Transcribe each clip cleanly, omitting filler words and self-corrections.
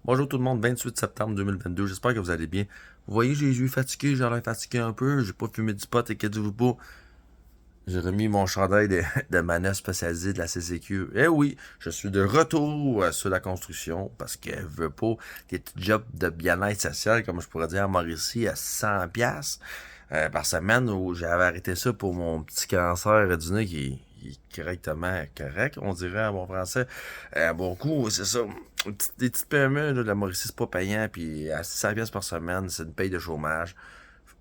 Bonjour tout le monde, 28 septembre 2022, j'espère que vous allez bien. Vous voyez, j'ai les yeux fatigués, j'ai l'air fatigué un peu, j'ai pas fumé du pot, inquiétez-vous pas. J'ai remis mon chandail de manœuvre spécialisée de la CCQ. Eh oui, je suis de retour sur la construction parce que je veux pas des petits jobs de bien-être social, comme je pourrais dire en Mauricie, à 100 piastres par semaine où j'avais arrêté ça pour mon petit cancer du nez qui est correctement correct, on dirait en bon français. Bon coup, c'est ça. Des petites PME là, de la Mauricie, c'est pas payant, puis à 600 piastres par semaine, c'est une paye de chômage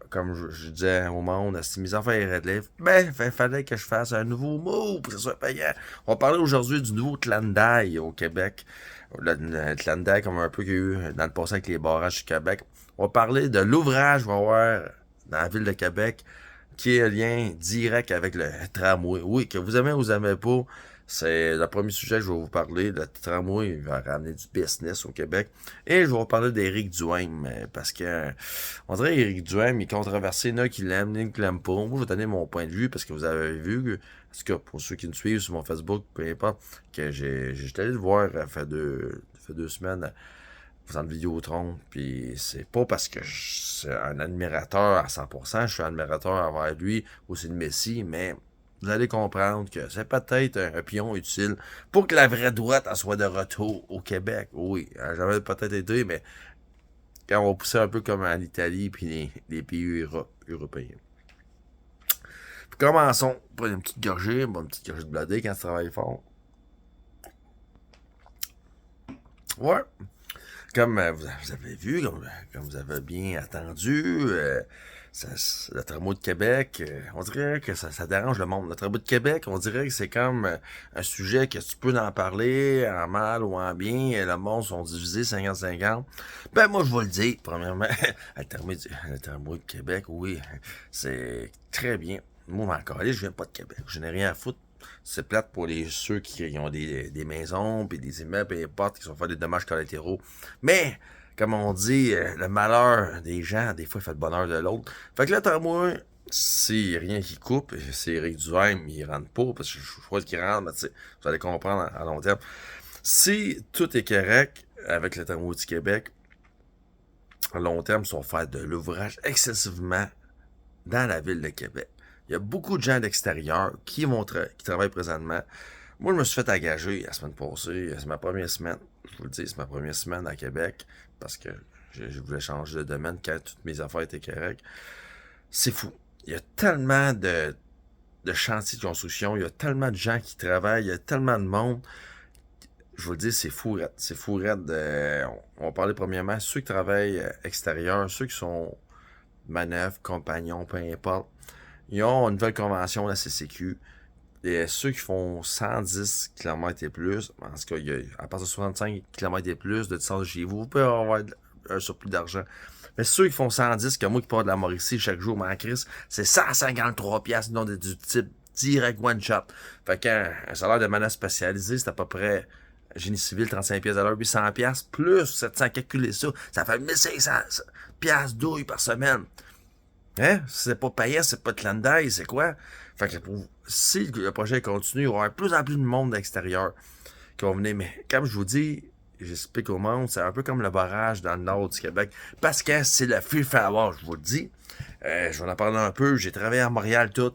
comme je disais au monde, si mes affaires relèvent, ben, fallait que je fasse un nouveau mot pour que ça soit payant. On va parler aujourd'hui du nouveau Tlandaï au Québec. Le Tlandaï, comme un peu qu'il y a eu dans le passé avec les barrages du Québec. On va parler de l'ouvrage, qu'on va voir dans la ville de Québec, qui est un lien direct avec le tramway. Oui, que vous aimez ou vous aimez pas, c'est le premier sujet que je vais vous parler. Le tramway va ramener du business au Québec. Et je vais vous parler d'Éric Duhaime, parce que on dirait Éric Duhaime, il est controversé, il y en a qui l'aiment, il y en a qui l'aiment pas. Moi, je vais donner mon point de vue, parce que vous avez vu, en tout cas, pour ceux qui me suivent sur mon Facebook, peu importe, que j'étais allé le voir, fait deux semaines, faisant de Vidéotron, puis c'est pas parce que je suis un admirateur à 100%, je suis un admirateur envers lui, ou c'est le Messie, mais vous allez comprendre que c'est peut-être un pion utile pour que la vraie droite en soit de retour au Québec. Oui, j'avais peut-être été, mais quand on va pousser un peu comme en Italie puis les pays européens. Puis commençons. Prenez une petite gorgée, une petite gorgée de blodé quand tu travailles fort. Ouais. Comme vous avez vu, comme vous avez bien attendu, ça, le tramway de Québec, on dirait que ça dérange le monde. Le tramway de Québec, on dirait que c'est comme un sujet que tu peux en parler en mal ou en bien, et le monde sont divisés 50-50. Ben moi je vais le dire, premièrement, le tramway de Québec, oui, c'est très bien. Moi, encore je viens pas de Québec. Je n'ai rien à foutre. C'est plate pour ceux qui ont des maisons, puis des immeubles, peu importe, qui sont fait des dommages collatéraux. Mais, comme on dit, le malheur des gens, des fois, fait le bonheur de l'autre. Fait que là, t'as moi, c'est rien qui coupe, c'est Éric Duhaime, il rentre pas, parce que je crois qu'il rentre, mais tu sais, vous allez comprendre à long terme. Si tout est correct avec le tramway du Québec, à long terme, ils vont faire de l'ouvrage excessivement dans la ville de Québec. Il y a beaucoup de gens d'extérieur qui travaillent présentement. Moi, je me suis fait engager la semaine passée. C'est ma première semaine. Je vous le dis, c'est ma première semaine à Québec parce que je voulais changer de domaine quand toutes mes affaires étaient correctes. C'est fou. Il y a tellement de chantiers de construction. Il y a tellement de gens qui travaillent. Il y a tellement de monde. Je vous le dis, c'est fou, raide. C'est fou, raide. On va parler premièrement ceux qui travaillent extérieur, ceux qui sont manœuvres, compagnons, peu importe. Ils ont une nouvelle convention de la CCQ. Et ceux qui font 110 km et plus, en tout cas, à partir de 65 km et plus de distance de chez vous, vous pouvez avoir un surplus d'argent. Mais ceux qui font 110, comme moi qui pars de la Mauricie chaque jour, mais en crise, c'est 153 piastres, non du type direct one shot. Fait qu'un salaire de manœuvre spécialisé, c'est à peu près génie civil, 35 piastres à l'heure, 800 piastres, plus 700 calculer ça fait 1500 piastres douille par semaine. Hein? Si c'est pas payant, c'est pas de Tlandaï, c'est quoi? Fait que si le projet continue, il va y avoir de plus en plus de monde d'extérieur qui va venir. Mais comme je vous dis, j'explique au monde, c'est un peu comme le barrage dans le nord du Québec. Parce que c'est le free flower, je vous le dis. Je vais en parler un peu. J'ai travaillé à Montréal tout.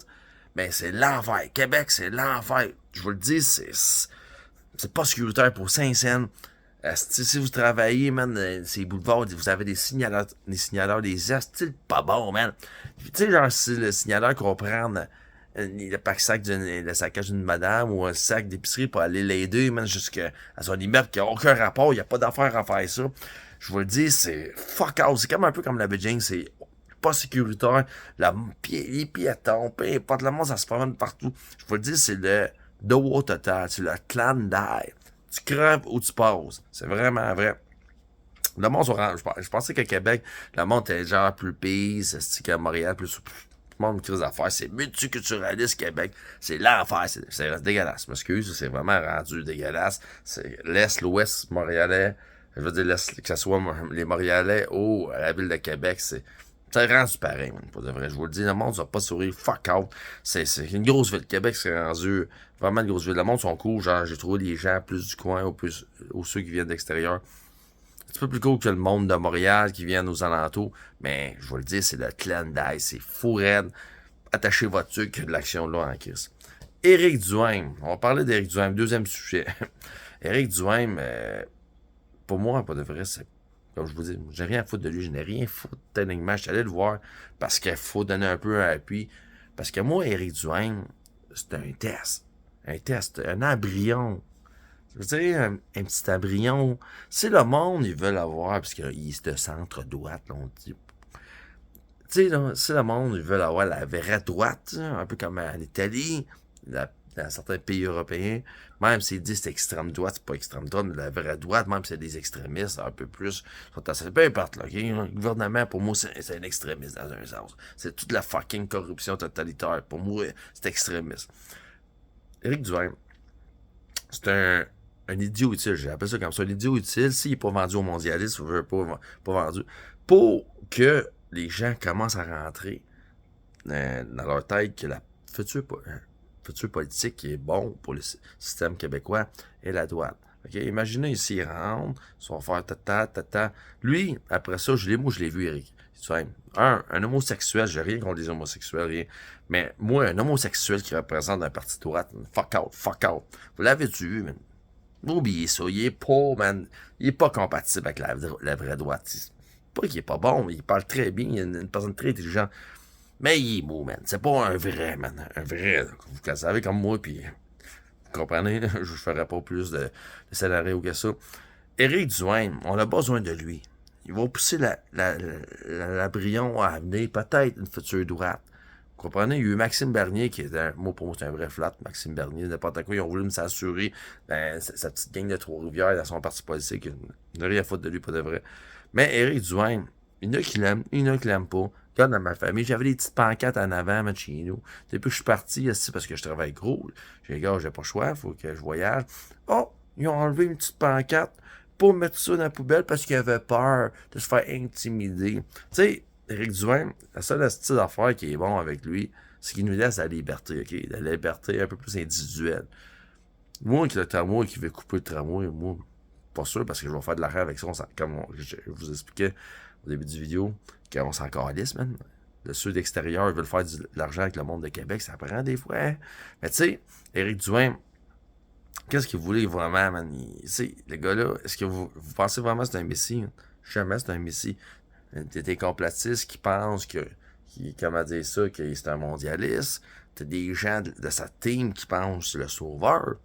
Mais c'est l'enfer. Québec, c'est l'enfer. Je vous le dis, c'est pas sécuritaire pour Saint-Saëns. Si vous travaillez, man, ces boulevards, vous avez des signaleurs, des astiles pas bons, man. Tu sais, genre, si le signaleur qu'on prend le le saccage d'une madame ou un sac d'épicerie pour aller l'aider, man, jusqu'à son immeuble qui a aucun rapport, il n'y a pas d'affaire à faire ça. Je vous le dis, c'est fuck out. C'est comme un peu comme la Beijing, c'est pas sécuritaire. Les piétons, peu importe, le monde, ça se promène partout. Je vous le dis, c'est le do total, c'est le clan d'air. Tu crèves ou tu passes. C'est vraiment vrai. Le monde, je pensais qu'à Québec, le monde était genre plus peace, c'est qu'à Montréal, plus le monde crise d'affaires. C'est multiculturaliste, Québec. C'est l'enfer. C'est dégueulasse. Je m'excuse, c'est vraiment rendu dégueulasse. C'est l'Est, l'Ouest montréalais. Je veux dire, que ce soit les Montréalais ou la ville de Québec, c'est rendu pareil, man, pour de vrai. Je vous le dis, le monde ne va pas sourire. Fuck out. C'est une grosse ville. Québec, c'est rendu vraiment une grosse ville. Le monde sont cool. Genre, j'ai trouvé des gens plus du coin ou ceux qui viennent d'extérieur. petit peu plus cool que le monde de Montréal qui vient aux alentours. Mais, je vous le dis, c'est le clan d'Ice. C'est fou raide. Attachez votre truc que de l'action là en crise. Éric Duhaime. On va parler d'Éric Duhaime. Deuxième sujet. Éric Duhaime, pour moi, pas de vrai, c'est comme je vous dis, j'ai rien à foutre de lui, je n'ai rien à foutre techniquement. Je suis allé le voir parce qu'il faut donner un peu un appui. Parce que moi, Éric Duhaime, c'est un test. Un test, un embryon. Je veux dire, un petit embryon. Si le monde, ils veulent avoir, parce qu'il est de centre-droite, là, on dit. Tu sais, si le monde, ils veulent avoir la vraie droite, un peu comme en Italie, dans certains pays européens, même s'ils disent c'est extrême droite, c'est pas extrême droite, mais la vraie droite, même si c'est des extrémistes, un peu plus, peu importe, là, OK? Le gouvernement, pour moi, c'est un extrémiste dans un sens. C'est toute la fucking corruption totalitaire. Pour moi, c'est extrémiste. Éric Duhaime, c'est un idiot utile, j'appelle ça comme ça, un idiot utile, s'il n'est pas vendu au mondialisme, ou pas vendu, pour que les gens commencent à rentrer dans leur tête que la future politique qui est bon pour le système québécois est la droite. Okay? Imaginez ici, il rentre, ils vont faire tata. Lui, après ça, je l'ai vu, Eric. Un homosexuel, j'ai rien contre les homosexuels, rien. Mais moi, un homosexuel qui représente un parti de droite, fuck out. Vous l'avez-tu vu, man? Oubliez ça, il est pas, man. Il est pas compatible avec la vraie droite. Pas qu'il est pas bon, il parle très bien, il est une personne très intelligente. Mais il est beau, man. C'est pas un vrai, man. Un vrai. Vous le savez comme moi, puis vous comprenez, là, je ferai pas plus de scénario que ça. Éric Duhaime, on a besoin de lui. Il va pousser l'embryon à amener peut-être une future droite. Vous comprenez? Il y a eu Maxime Bernier qui est moi pour moi c'est un vrai flat. Maxime Bernier, n'importe quoi, ils ont voulu me s'assurer sa petite gang de Trois-Rivières dans son parti politique. Il n'a rien à foutre de lui, pas de vrai. Mais Éric Duhaime, il y en a qui l'aiment, il y en a qui l'aiment pas. Regarde, dans ma famille, j'avais des petites pancartes en avant, même chez nous. Depuis que je suis parti, ici, parce que je travaille gros, j'ai dit, gars, j'ai pas le choix, faut que je voyage. Oh, ils ont enlevé une petite pancarte pour mettre ça dans la poubelle parce qu'ils avaient peur de se faire intimider. Tu sais, Éric Duhaime, la seule style d'affaire qui est bon avec lui, c'est qu'il nous laisse la liberté, OK? La liberté un peu plus individuelle. Moi, le tramway qui veut couper le tramway, moi, pas sûr, parce que je vais faire de l'argent avec ça, comme je vous expliquais au début du vidéo, qu'on s'en calisse, man. Ceux d'extérieur veulent faire de l'argent avec le monde de Québec, ça prend des fois. Hein? Mais tu sais, Éric Duhaime, qu'est-ce qu'il voulait vraiment, man? Le gars-là, est-ce que vous pensez vraiment que c'est un messie? Hein? Jamais c'est un messie. T'as des complotistes qui pensent comment dire ça, que c'est un mondialiste. T'as des gens de sa team qui pensent que c'est le sauveur.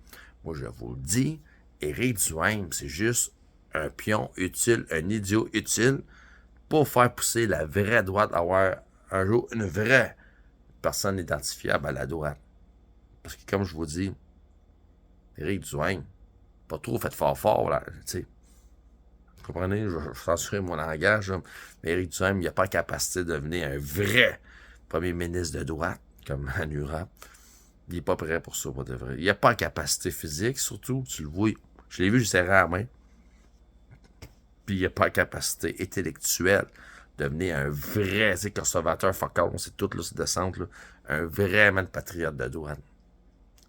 Moi, je vous le dis, Éric Duhaime, c'est juste un pion utile, un idiot utile pour faire pousser la vraie droite, avoir un jour une vraie personne identifiable à la droite. Parce que, comme je vous dis, Éric Duhaime, pas trop fait fort, là, tu sais. Vous comprenez? Je vais censurer mon langage, là. Mais Éric Duhaime, il n'a pas la capacité de devenir un vrai premier ministre de droite, comme en Europe. Il n'est pas prêt pour ça, pas de vrai. Il n'a pas la capacité physique, surtout, tu le vois. Je l'ai vu, je serrais la main. Puis il n'a pas la capacité intellectuelle de devenir un vrai, tu sais, conservateur, fuck on c'est tout, là, c'est de centre, là. Un vraiment patriote de droite.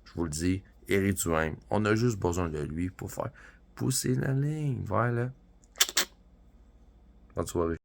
Je vous le dis, Éric Duhaime, on a juste besoin de lui pour faire pousser la ligne vers là. Bonne soirée.